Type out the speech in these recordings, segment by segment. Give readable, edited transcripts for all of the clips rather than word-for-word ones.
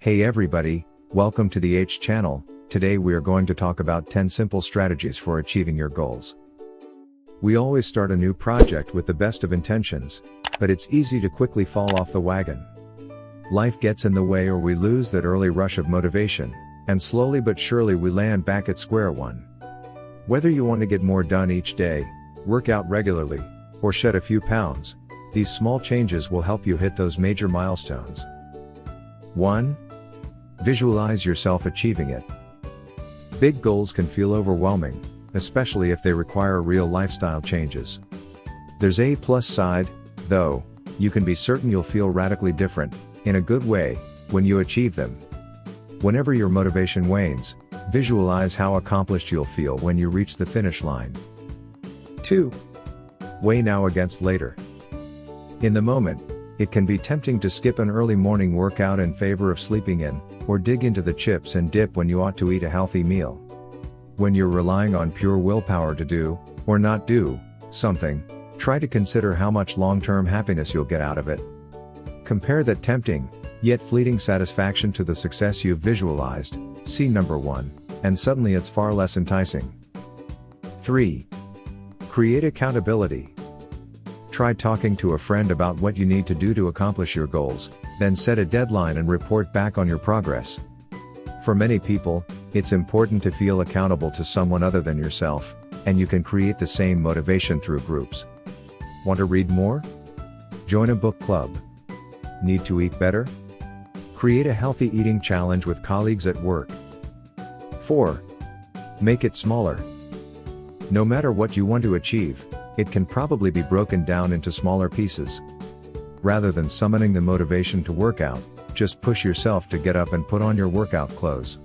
Hey everybody, welcome to the H channel. Today we are going to talk about 10 simple strategies for achieving your goals. We always start a new project with the best of intentions, but it's easy to quickly fall off the wagon. Life gets in the way or we lose that early rush of motivation, and slowly but surely we land back at square one. Whether you want to get more done each day, work out regularly, or shed a few pounds, these small changes will help you hit those major milestones. 1. Visualize yourself achieving it. Big goals can feel overwhelming, especially if they require real lifestyle changes. There's a plus side, though. You can be certain you'll feel radically different, in a good way, when you achieve them. Whenever your motivation wanes, visualize how accomplished you'll feel when you reach the finish line. 2. Weigh now against later. In the moment, it can be tempting to skip an early morning workout in favor of sleeping in, or dig into the chips and dip when you ought to eat a healthy meal. When you're relying on pure willpower to do, or not do, something, try to consider how much long-term happiness you'll get out of it. Compare that tempting, yet fleeting satisfaction to the success you've visualized, see number 1, and suddenly it's far less enticing. 3. Create accountability. Try talking to a friend about what you need to do to accomplish your goals, then set a deadline and report back on your progress. For many people, it's important to feel accountable to someone other than yourself, and you can create the same motivation through groups. Want to read more? Join a book club. Need to eat better? Create a healthy eating challenge with colleagues at work. 4. Make it smaller. No matter what you want to achieve, it can probably be broken down into smaller pieces. Rather than summoning the motivation to work out, just push yourself to get up and put on your workout clothes.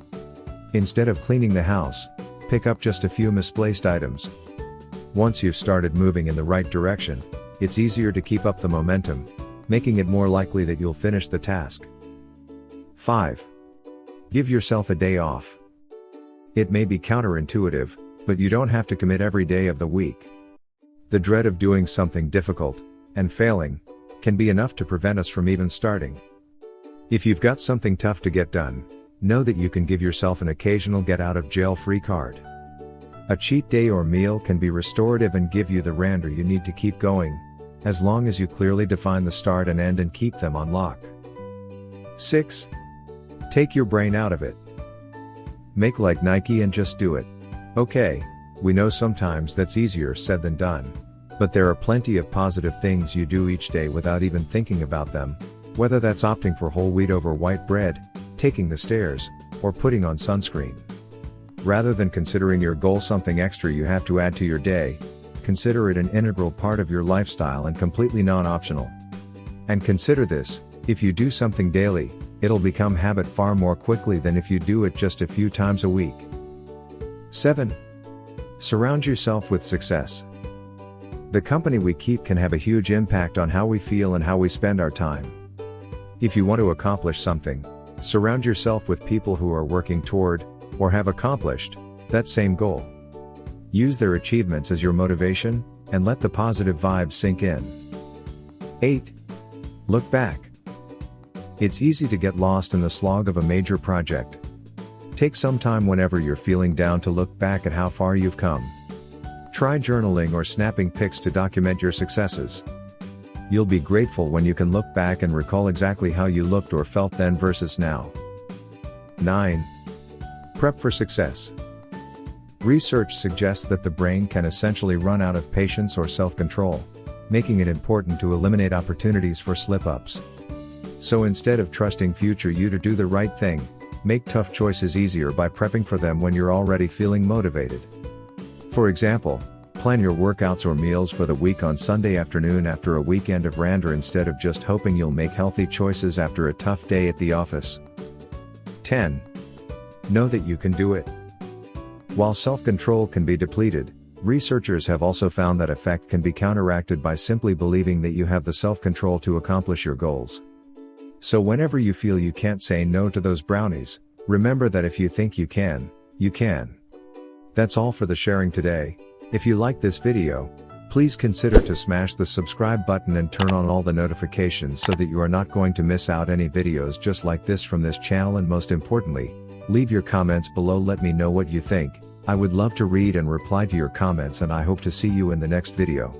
Instead of cleaning the house, pick up just a few misplaced items. Once you've started moving in the right direction, it's easier to keep up the momentum, making it more likely that you'll finish the task. 5. Give yourself a day off. It may be counterintuitive, but you don't have to commit every day of the week. The dread of doing something difficult, and failing, can be enough to prevent us from even starting. If you've got something tough to get done, know that you can give yourself an occasional get-out-of-jail-free card. A cheat day or meal can be restorative and give you the render you need to keep going, as long as you clearly define the start and end and keep them on lock. 6. Take your brain out of it. Make like Nike and just do it. Okay, we know sometimes that's easier said than done, but there are plenty of positive things you do each day without even thinking about them, whether that's opting for whole wheat over white bread, taking the stairs, or putting on sunscreen. Rather than considering your goal something extra you have to add to your day, consider it an integral part of your lifestyle and completely non-optional. And consider this, if you do something daily, it'll become habit far more quickly than if you do it just a few times a week. 7. Surround yourself with success. The company we keep can have a huge impact on how we feel and how we spend our time. If you want to accomplish something, surround yourself with people who are working toward, or have accomplished, that same goal. Use their achievements as your motivation, and let the positive vibes sink in. 8. Look back. It's easy to get lost in the slog of a major project. Take some time whenever you're feeling down to look back at how far you've come. Try journaling or snapping pics to document your successes. You'll be grateful when you can look back and recall exactly how you looked or felt then versus now. 9. Prep for success. Research suggests that the brain can essentially run out of patience or self-control, making it important to eliminate opportunities for slip-ups. So instead of trusting future you to do the right thing, make tough choices easier by prepping for them when you're already feeling motivated. For example, plan your workouts or meals for the week on Sunday afternoon after a weekend of random instead of just hoping you'll make healthy choices after a tough day at the office. 10. Know that you can do it. While self-control can be depleted, researchers have also found that effect can be counteracted by simply believing that you have the self-control to accomplish your goals. So whenever you feel you can't say no to those brownies, remember that if you think you can, you can. That's all for the sharing today. If you like this video, Please consider to smash the subscribe button and turn on all the notifications so that you are not going to miss out any videos just like this from this channel, and most importantly, leave your comments below. Let me know what you think. I would love to read and reply to your comments, and I hope to see you in the next video.